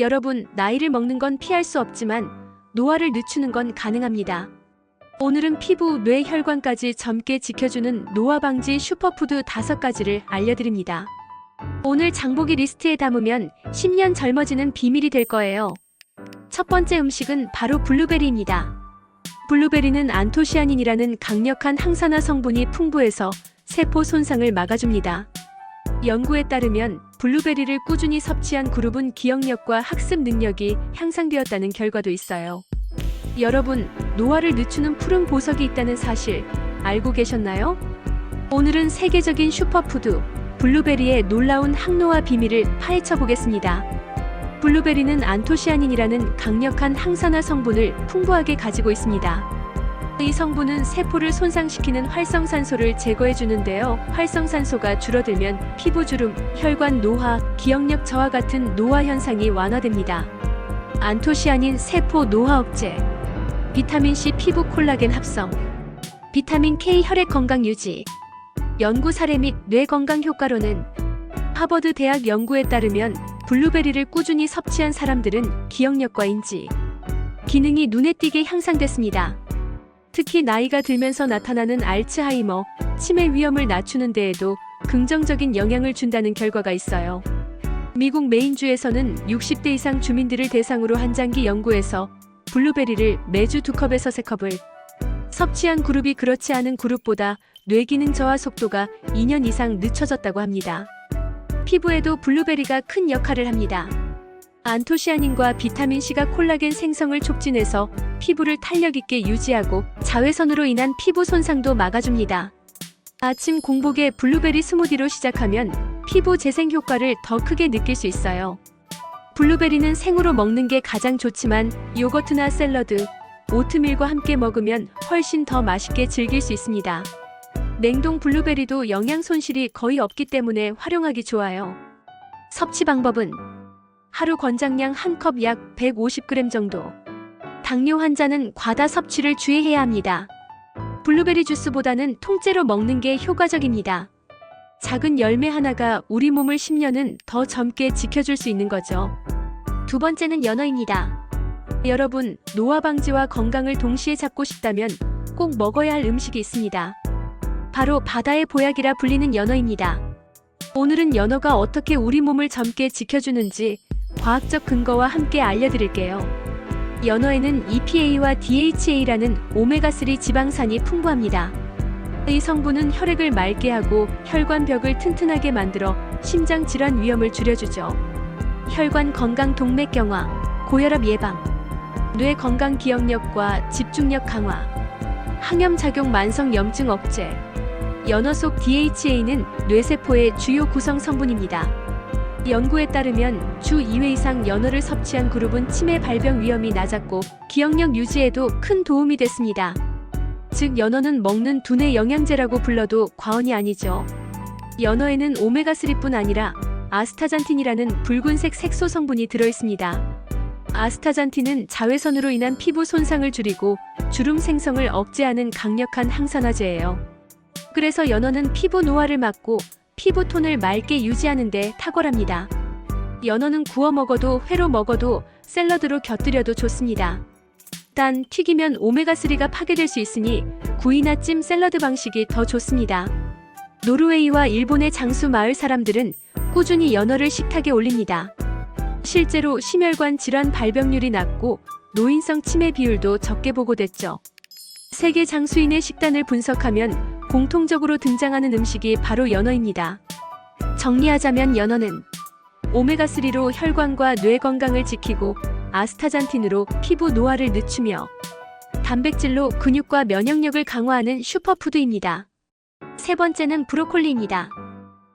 여러분, 나이를 먹는 건 피할 수 없지만 노화를 늦추는 건 가능합니다. 오늘은 피부, 뇌, 혈관까지 젊게 지켜주는 노화 방지 슈퍼푸드 5가지를 알려드립니다. 오늘 장보기 리스트에 담으면 10년 젊어지는 비밀이 될 거예요. 첫 번째 음식은 바로 블루베리입니다. 블루베리는 안토시아닌이라는 강력한 항산화 성분이 풍부해서 세포 손상을 막아줍니다. 연구에 따르면 블루베리를 꾸준히 섭취한 그룹은 기억력과 학습 능력이 향상되었다는 결과도 있어요. 여러분, 노화를 늦추는 푸른 보석이 있다는 사실 알고 계셨나요? 오늘은 세계적인 슈퍼푸드 블루베리의 놀라운 항노화 비밀을 파헤쳐 보겠습니다. 블루베리는 안토시아닌이라는 강력한 항산화 성분을 풍부하게 가지고 있습니다. 이 성분은 세포를 손상시키는 활성산소를 제거해 주는데요. 활성산소가 줄어들면 피부주름, 혈관 노화, 기억력 저하 같은 노화 현상이 완화됩니다. 안토시아닌 세포 노화 억제, 비타민C 피부 콜라겐 합성, 비타민 K 혈액 건강 유지. 연구 사례 및 뇌 건강 효과로는 하버드 대학 연구에 따르면 블루베리를 꾸준히 섭취한 사람들은 기억력과 인지, 기능이 눈에 띄게 향상됐습니다. 특히 나이가 들면서 나타나는 알츠하이머, 치매 위험을 낮추는 데에도 긍정적인 영향을 준다는 결과가 있어요. 미국 메인주에서는 60대 이상 주민들을 대상으로 한 장기 연구에서 블루베리를 매주 2컵에서 3컵을 섭취한 그룹이 그렇지 않은 그룹보다 뇌기능 저하 속도가 2년 이상 늦춰졌다고 합니다. 피부에도 블루베리가 큰 역할을 합니다. 안토시아닌과 비타민C가 콜라겐 생성을 촉진해서 피부를 탄력 있게 유지하고 자외선으로 인한 피부 손상도 막아줍니다. 아침 공복에 블루베리 스무디로 시작하면 피부 재생 효과를 더 크게 느낄 수 있어요. 블루베리는 생으로 먹는 게 가장 좋지만 요거트나 샐러드, 오트밀과 함께 먹으면 훨씬 더 맛있게 즐길 수 있습니다. 냉동 블루베리도 영양 손실이 거의 없기 때문에 활용하기 좋아요. 섭취 방법은 하루 권장량 1컵 약 150g 정도. 당뇨 환자는 과다 섭취를 주의해야 합니다. 블루베리 주스보다는 통째로 먹는 게 효과적입니다. 작은 열매 하나가 우리 몸을 10년은 더 젊게 지켜줄 수 있는 거죠. 두 번째는 연어입니다. 여러분, 노화 방지와 건강을 동시에 잡고 싶다면 꼭 먹어야 할 음식이 있습니다. 바로 바다의 보약이라 불리는 연어입니다. 오늘은 연어가 어떻게 우리 몸을 젊게 지켜주는지 과학적 근거와 함께 알려드릴게요. 연어에는 EPA와 DHA라는 오메가3 지방산이 풍부합니다. 이 성분은 혈액을 맑게 하고 혈관벽을 튼튼하게 만들어 심장 질환 위험을 줄여주죠. 혈관 건강 동맥 경화, 고혈압 예방, 뇌 건강 기억력과 집중력 강화, 항염작용 만성 염증 억제. 연어 속 DHA는 뇌세포의 주요 구성 성분입니다. 연구에 따르면 주 2회 이상 연어를 섭취한 그룹은 치매 발병 위험이 낮았고 기억력 유지에도 큰 도움이 됐습니다. 즉, 연어는 먹는 두뇌 영양제라고 불러도 과언이 아니죠. 연어에는 오메가3뿐 아니라 아스타잔틴이라는 붉은색 색소 성분이 들어있습니다. 아스타잔틴은 자외선으로 인한 피부 손상을 줄이고 주름 생성을 억제하는 강력한 항산화제예요. 그래서 연어는 피부 노화를 막고 피부톤을 맑게 유지하는 데 탁월합니다. 연어는 구워 먹어도 회로 먹어도 샐러드로 곁들여도 좋습니다. 단 튀기면 오메가3가 파괴될 수 있으니 구이나 찜 샐러드 방식이 더 좋습니다. 노르웨이와 일본의 장수 마을 사람들은 꾸준히 연어를 식탁에 올립니다. 실제로 심혈관 질환 발병률이 낮고 노인성 치매 비율도 적게 보고됐죠. 세계 장수인의 식단을 분석하면 공통적으로 등장하는 음식이 바로 연어입니다. 정리하자면 연어는 오메가3로 혈관과 뇌 건강을 지키고 아스타잔틴으로 피부 노화를 늦추며 단백질로 근육과 면역력을 강화하는 슈퍼푸드입니다. 세 번째는 브로콜리입니다.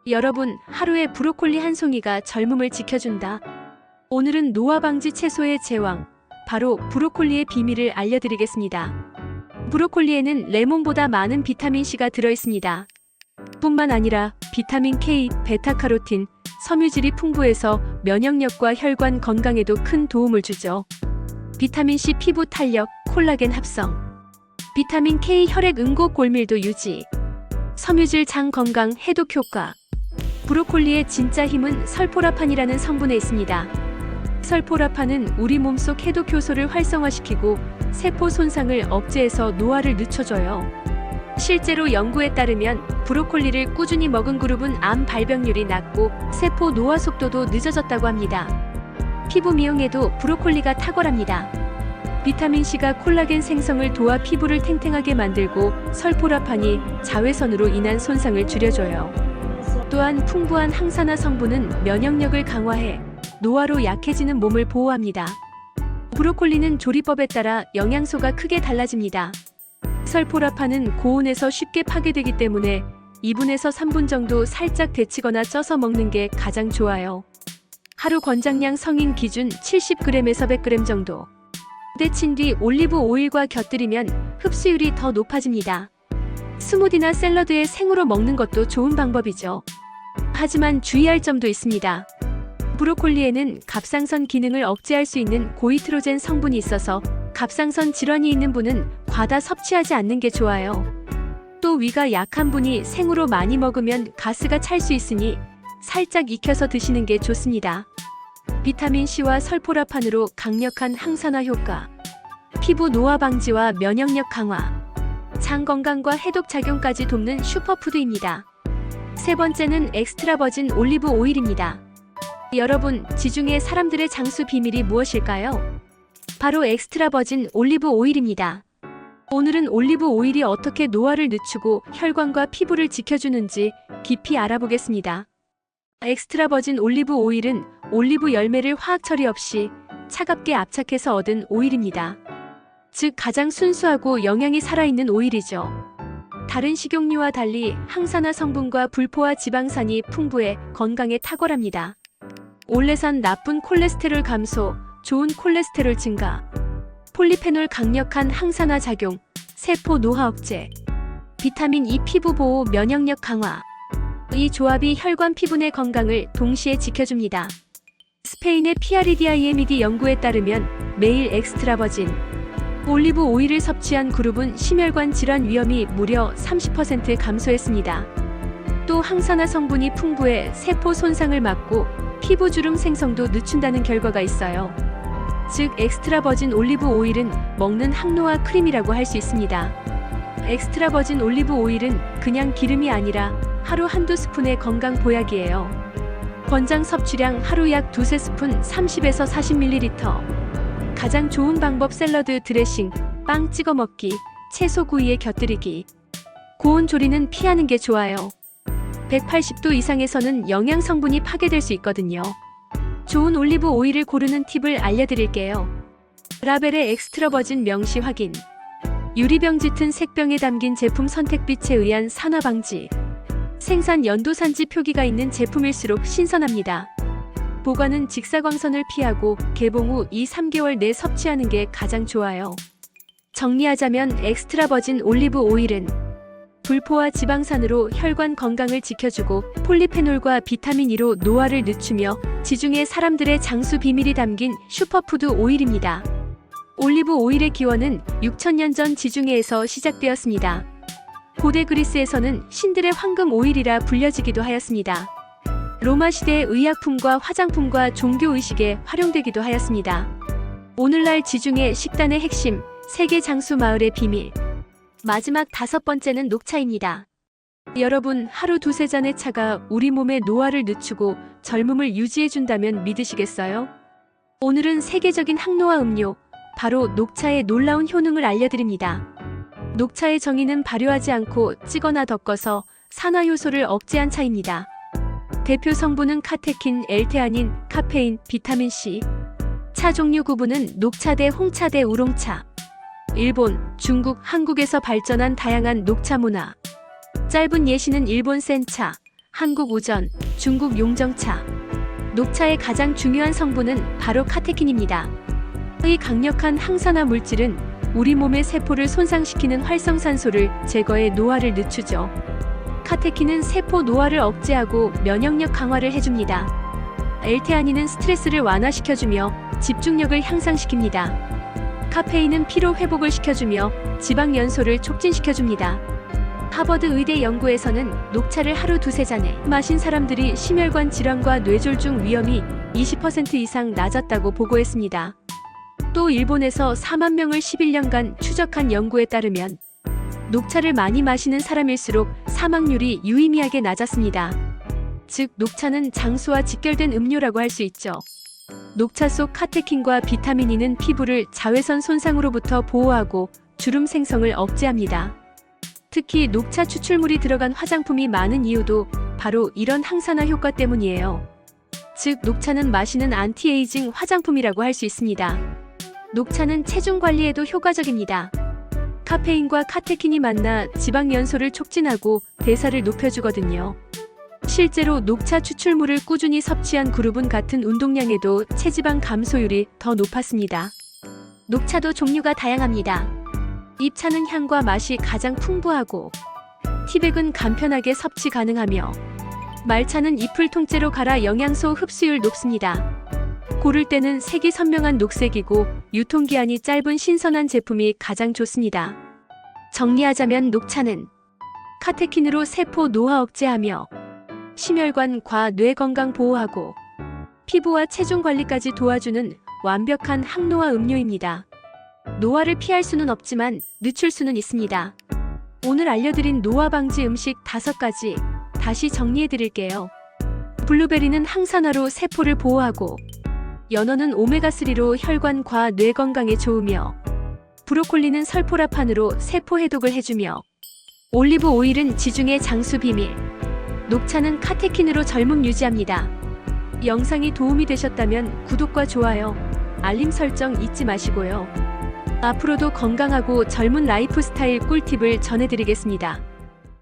여러분, 하루에 브로콜리 한 송이가 젊음을 지켜준다. 오늘은 노화 방지 채소의 제왕, 바로 브로콜리의 비밀을 알려드리겠습니다. 브로콜리에는 레몬보다 많은 비타민C가 들어있습니다. 뿐만 아니라 비타민 K, 베타카로틴, 섬유질이 풍부해서 면역력과 혈관 건강에도 큰 도움을 주죠. 비타민C 피부 탄력, 콜라겐 합성, 비타민 K 혈액 응고 골밀도 유지, 섬유질 장 건강 해독 효과. 브로콜리의 진짜 힘은 설포라판이라는 성분에 있습니다. 설포라판은 우리 몸속 해독 효소를 활성화시키고 세포 손상을 억제해서 노화를 늦춰줘요. 실제로 연구에 따르면 브로콜리를 꾸준히 먹은 그룹은 암 발병률이 낮고 세포 노화 속도도 늦어졌다고 합니다. 피부 미용에도 브로콜리가 탁월합니다. 비타민C가 콜라겐 생성을 도와 피부를 탱탱하게 만들고 설포라판이 자외선으로 인한 손상을 줄여줘요. 또한 풍부한 항산화 성분은 면역력을 강화해 노화로 약해지는 몸을 보호합니다. 브로콜리는 조리법에 따라 영양소가 크게 달라집니다. 설포라판은 고온에서 쉽게 파괴되기 때문에 2분에서 3분 정도 살짝 데치거나 쪄서 먹는 게 가장 좋아요. 하루 권장량 성인 기준 70g에서 100g 정도. 데친 뒤 올리브 오일과 곁들이면 흡수율이 더 높아집니다. 스무디나 샐러드에 생으로 먹는 것도 좋은 방법이죠. 하지만 주의할 점도 있습니다. 브로콜리에는 갑상선 기능을 억제할 수 있는 고이트로젠 성분이 있어서 갑상선 질환이 있는 분은 과다 섭취하지 않는 게 좋아요. 또 위가 약한 분이 생으로 많이 먹으면 가스가 찰 수 있으니 살짝 익혀서 드시는 게 좋습니다. 비타민C와 설포라판으로 강력한 항산화 효과, 피부 노화 방지와 면역력 강화, 장 건강과 해독 작용까지 돕는 슈퍼푸드입니다. 세 번째는 엑스트라 버진 올리브 오일입니다. 여러분, 지중해 사람들의 장수 비밀이 무엇일까요? 바로 엑스트라 버진 올리브 오일입니다. 오늘은 올리브 오일이 어떻게 노화를 늦추고 혈관과 피부를 지켜주는지 깊이 알아보겠습니다. 엑스트라 버진 올리브 오일은 올리브 열매를 화학 처리 없이 차갑게 압착해서 얻은 오일입니다. 즉 가장 순수하고 영양이 살아있는 오일이죠. 다른 식용유와 달리 항산화 성분과 불포화 지방산이 풍부해 건강에 탁월합니다. 올레산 나쁜 콜레스테롤 감소, 좋은 콜레스테롤 증가, 폴리페놀 강력한 항산화 작용, 세포 노화 억제, 비타민 E 피부 보호 면역력 강화. 이 조합이 혈관 피부의 건강을 동시에 지켜줍니다. 스페인의 PREDIMED 연구에 따르면 매일 엑스트라 버진 올리브 오일을 섭취한 그룹은 심혈관 질환 위험이 무려 30% 감소했습니다. 또 항산화 성분이 풍부해 세포 손상을 막고 피부 주름 생성도 늦춘다는 결과가 있어요. 즉 엑스트라 버진 올리브 오일은 먹는 항노화 크림이라고 할 수 있습니다. 엑스트라 버진 올리브 오일은 그냥 기름이 아니라 하루 한두 스푼의 건강 보약이에요. 권장 섭취량 하루 약 두세 스푼 30에서 40ml. 가장 좋은 방법 샐러드 드레싱, 빵 찍어 먹기, 채소 구이에 곁들이기. 고온 조리는 피하는 게 좋아요. 180도 이상에서는 영양 성분이 파괴될 수 있거든요. 좋은 올리브 오일을 고르는 팁을 알려드릴게요. 라벨의 엑스트라 버진 명시 확인. 유리병 짙은 색병에 담긴 제품 선택빛에 의한 산화 방지. 생산 연도산지 표기가 있는 제품일수록 신선합니다. 보관은 직사광선을 피하고 개봉 후 2-3개월 내 섭취하는 게 가장 좋아요. 정리하자면 엑스트라 버진 올리브 오일은 불포화 지방산으로 혈관 건강을 지켜주고 폴리페놀과 비타민 E로 노화를 늦추며 지중해 사람들의 장수 비밀이 담긴 슈퍼푸드 오일입니다. 올리브 오일의 기원은 6000년 전 지중해에서 시작되었습니다. 고대 그리스에서는 신들의 황금 오일이라 불려지기도 하였습니다. 로마 시대의 의약품과 화장품과 종교의식에 활용되기도 하였습니다. 오늘날 지중해 식단의 핵심, 세계 장수 마을의 비밀. 마지막 5번째는 녹차입니다. 여러분, 하루 두세 잔의 차가 우리 몸의 노화를 늦추고 젊음을 유지해준다면 믿으시겠어요? 오늘은 세계적인 항노화 음료, 바로 녹차의 놀라운 효능을 알려드립니다. 녹차의 정의는 발효하지 않고 찌거나 덮어서 산화효소를 억제한 차입니다. 대표 성분은 카테킨, L테아닌, 카페인, 비타민C. 차 종류 구분은 녹차대, 홍차대, 우롱차. 일본, 중국, 한국에서 발전한 다양한 녹차 문화. 짧은 예시는 일본 센차, 한국 우전, 중국 용정차. 녹차의 가장 중요한 성분은 바로 카테킨입니다. 이 강력한 항산화 물질은 우리 몸의 세포를 손상시키는 활성산소를 제거해 노화를 늦추죠. 카테킨은 세포 노화를 억제하고 면역력 강화를 해줍니다. L테아닌은 스트레스를 완화시켜주며 집중력을 향상시킵니다. 카페인은 피로 회복을 시켜주며 지방 연소를 촉진시켜줍니다. 하버드 의대 연구에서는 녹차를 하루 두세 잔에 마신 사람들이 심혈관 질환과 뇌졸중 위험이 20% 이상 낮았다고 보고했습니다. 또 일본에서 4만 명을 11년간 추적한 연구에 따르면 녹차를 많이 마시는 사람일수록 사망률이 유의미하게 낮았습니다. 즉, 녹차는 장수와 직결된 음료라고 할 수 있죠. 녹차 속 카테킨과 비타민 E는 피부를 자외선 손상으로부터 보호하고 주름 생성을 억제합니다. 특히 녹차 추출물이 들어간 화장품이 많은 이유도 바로 이런 항산화 효과 때문이에요. 즉, 녹차는 마시는 안티에이징 화장품이라고 할 수 있습니다. 녹차는 체중 관리에도 효과적입니다. 카페인과 카테킨이 만나 지방 연소를 촉진하고 대사를 높여주거든요. 실제로 녹차 추출물을 꾸준히 섭취한 그룹은 같은 운동량에도 체지방 감소율이 더 높았습니다. 녹차도 종류가 다양합니다. 잎차는 향과 맛이 가장 풍부하고 티백은 간편하게 섭취 가능하며 말차는 잎을 통째로 갈아 영양소 흡수율 높습니다. 고를 때는 색이 선명한 녹색이고 유통기한이 짧은 신선한 제품이 가장 좋습니다. 정리하자면 녹차는 카테킨으로 세포 노화 억제하며 심혈관과 뇌 건강 보호하고 피부와 체중 관리까지 도와주는 완벽한 항노화 음료입니다. 노화를 피할 수는 없지만 늦출 수는 있습니다. 오늘 알려드린 노화 방지 음식 5가지 다시 정리해드릴게요. 블루베리는 항산화로 세포를 보호하고 연어는 오메가3로 혈관과 뇌 건강에 좋으며 브로콜리는 설포라판으로 세포 해독을 해주며 올리브 오일은 지중해 장수 비밀, 녹차는 카테킨으로 젊음 유지합니다. 영상이 도움이 되셨다면 구독과 좋아요, 알림 설정 잊지 마시고요. 앞으로도 건강하고 젊은 라이프 스타일 꿀팁을 전해드리겠습니다.